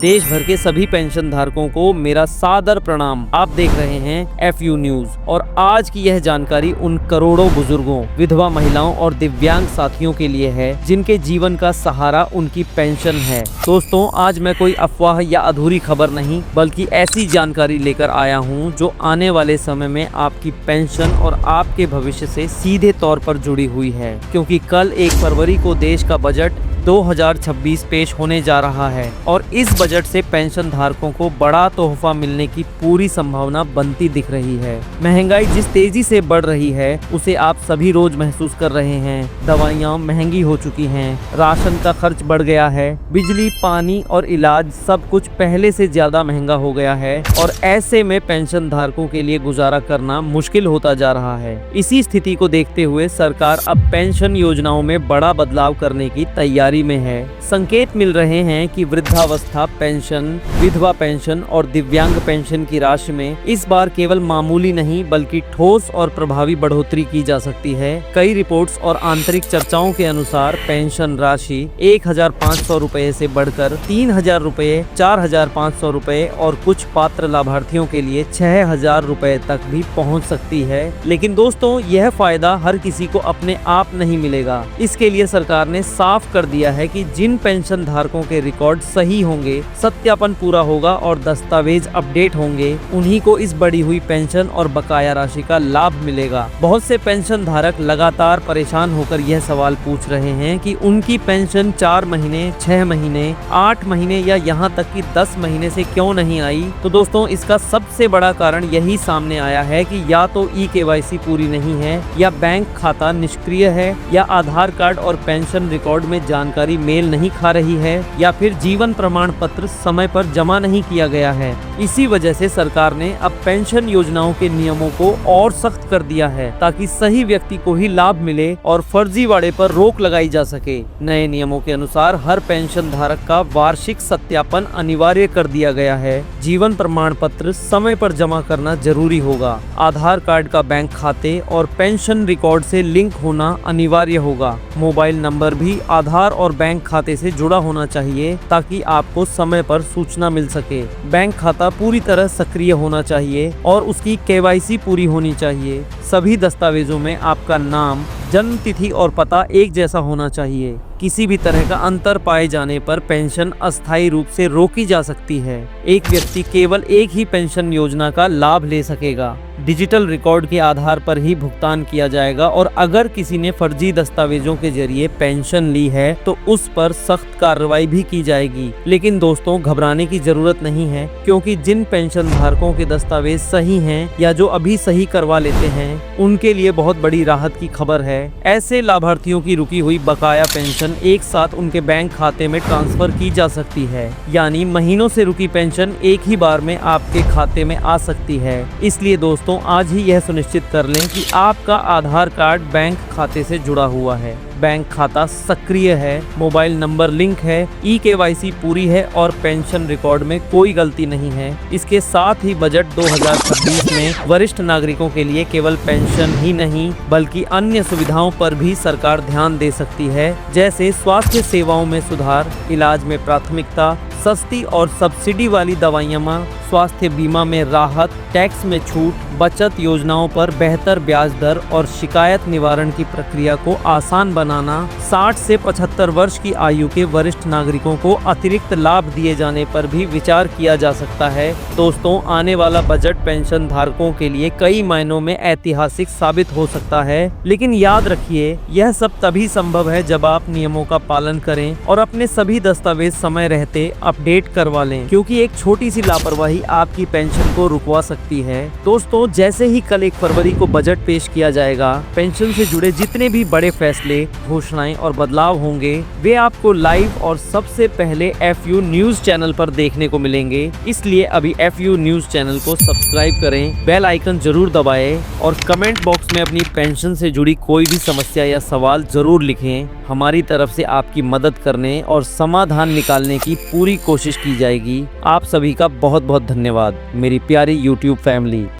देश भर के सभी पेंशन धारकों को मेरा सादर प्रणाम। आप देख रहे हैं FU न्यूज और आज की यह जानकारी उन करोड़ों बुजुर्गों, विधवा महिलाओं और दिव्यांग साथियों के लिए है जिनके जीवन का सहारा उनकी पेंशन है। दोस्तों, आज मैं कोई अफवाह या अधूरी खबर नहीं बल्कि ऐसी जानकारी लेकर आया हूं जो आने वाले समय में आपकी पेंशन और आपके भविष्य से सीधे तौर पर जुड़ी हुई है, क्योंकि कल 1 फरवरी को देश का बजट 2026 पेश होने जा रहा है और इस बजट से पेंशन धारकों को बड़ा तोहफा मिलने की पूरी संभावना बनती दिख रही है। महंगाई जिस तेजी से बढ़ रही है उसे आप सभी रोज महसूस कर रहे हैं। दवाइयाँ महंगी हो चुकी हैं, राशन का खर्च बढ़ गया है, बिजली, पानी और इलाज सब कुछ पहले से ज्यादा महंगा हो गया है और ऐसे में पेंशन धारकों के लिए गुजारा करना मुश्किल होता जा रहा है। इसी स्थिति को देखते हुए सरकार अब पेंशन योजनाओं में बड़ा बदलाव करने की तैयारी में है। संकेत मिल रहे हैं कि वृद्धावस्था पेंशन, विधवा पेंशन और दिव्यांग पेंशन की राशि में इस बार केवल मामूली नहीं बल्कि ठोस और प्रभावी बढ़ोतरी की जा सकती है। कई रिपोर्ट्स और आंतरिक चर्चाओं के अनुसार पेंशन राशि 1,500 रुपए से बढ़कर 3,000 रुपए, 4,500 रुपए और कुछ पात्र लाभार्थियों के लिए 6,000 रुपए तक भी पहुंच सकती है। लेकिन दोस्तों, यह फायदा हर किसी को अपने आप नहीं मिलेगा। इसके लिए सरकार ने साफ कर दिया है कि जिन पेंशन धारकों के रिकॉर्ड सही होंगे, सत्यापन पूरा होगा और दस्तावेज अपडेट होंगे, उन्हीं को इस बढ़ी हुई पेंशन और बकाया राशि का लाभ मिलेगा। बहुत से पेंशन धारक लगातार परेशान होकर यह सवाल पूछ रहे हैं कि उनकी पेंशन 4 महीने, 6 महीने, 8 महीने या यहाँ तक कि 10 महीने से क्यों नहीं आई। तो दोस्तों, इसका सबसे बड़ा कारण यही सामने आया है कि या तो eKYC पूरी नहीं है, या बैंक खाता निष्क्रिय है, या आधार कार्ड और पेंशन रिकॉर्ड में जानकारी मेल नहीं खा रही है, या फिर जीवन प्रमाण पत्र समय पर जमा नहीं किया गया है। इसी वजह से सरकार ने अब पेंशन योजनाओं के नियमों को और सख्त कर दिया है ताकि सही व्यक्ति को ही लाभ मिले और फर्जीवाड़े पर रोक लगाई जा सके। नए नियमों के अनुसार हर पेंशन धारक का वार्षिक सत्यापन अनिवार्य कर दिया गया है। जीवन प्रमाण पत्र समय पर जमा करना जरूरी होगा। आधार कार्ड का बैंक खाते और पेंशन रिकॉर्ड से लिंक होना अनिवार्य होगा। मोबाइल नंबर भी आधार और बैंक खाते से जुड़ा होना चाहिए ताकि आपको समय पर सूचना मिल सके। बैंक खाता पूरी तरह सक्रिय होना चाहिए और उसकी KYC पूरी होनी चाहिए। सभी दस्तावेजों में आपका नाम, जन्म तिथि और पता एक जैसा होना चाहिए। किसी भी तरह का अंतर पाए जाने पर पेंशन अस्थायी रूप से रोकी जा सकती है। एक व्यक्ति केवल एक ही पेंशन योजना का लाभ ले सकेगा। डिजिटल रिकॉर्ड के आधार पर ही भुगतान किया जाएगा और अगर किसी ने फर्जी दस्तावेजों के जरिए पेंशन ली है तो उस पर सख्त कार्रवाई भी की जाएगी। लेकिन दोस्तों, घबराने की जरूरत नहीं है, क्योंकि जिन पेंशन धारकों के दस्तावेज सही हैं या जो अभी सही करवा लेते हैं उनके लिए बहुत बड़ी राहत की खबर है। ऐसे लाभार्थियों की रुकी हुई बकाया पेंशन एक साथ उनके बैंक खाते में ट्रांसफर की जा सकती है, यानी महीनों से रुकी पेंशन एक ही बार में आपके खाते में आ सकती है। इसलिए दोस्तों, आज ही यह सुनिश्चित कर लें कि आपका आधार कार्ड बैंक खाते से जुड़ा हुआ है, बैंक खाता सक्रिय है, मोबाइल नंबर लिंक है, eKYC पूरी है और पेंशन रिकॉर्ड में कोई गलती नहीं है। इसके साथ ही बजट 2026 में वरिष्ठ नागरिकों के लिए केवल पेंशन ही नहीं बल्कि अन्य सुविधाओं पर भी सरकार ध्यान दे सकती है, जैसे स्वास्थ्य सेवाओं में सुधार, इलाज में प्राथमिकता, सस्ती और सब्सिडी वाली दवाइयाँ, स्वास्थ्य बीमा में राहत, टैक्स में छूट, बचत योजनाओं पर बेहतर ब्याज दर और शिकायत निवारण की प्रक्रिया को आसान बनाना। 60 से 75 वर्ष की आयु के वरिष्ठ नागरिकों को अतिरिक्त लाभ दिए जाने पर भी विचार किया जा सकता है। दोस्तों, आने वाला बजट पेंशन धारकों के लिए कई मायनों में ऐतिहासिक साबित हो सकता है, लेकिन याद रखिए, यह सब तभी संभव है जब आप नियमों का पालन करें और अपने सभी दस्तावेज समय रहते अपडेट करवा लें, क्योंकि एक छोटी सी लापरवाही आपकी पेंशन को रुकवा सकती है। दोस्तों, जैसे ही कल 1 फरवरी को बजट पेश किया जाएगा, पेंशन से जुड़े जितने भी बड़े फैसले, घोषणाएं और बदलाव होंगे वे आपको लाइव और सबसे पहले FU न्यूज चैनल पर देखने को मिलेंगे। इसलिए अभी FU न्यूज चैनल को सब्सक्राइब करें, बेल आइकन जरूर दबाएं और कमेंट बॉक्स में अपनी पेंशन से जुड़ी कोई भी समस्या या सवाल जरूर लिखें। हमारी तरफ से आपकी मदद करने और समाधान निकालने की पूरी कोशिश की जाएगी। आप सभी का बहुत बहुत धन्यवाद, मेरी प्यारी YouTube फैमिली।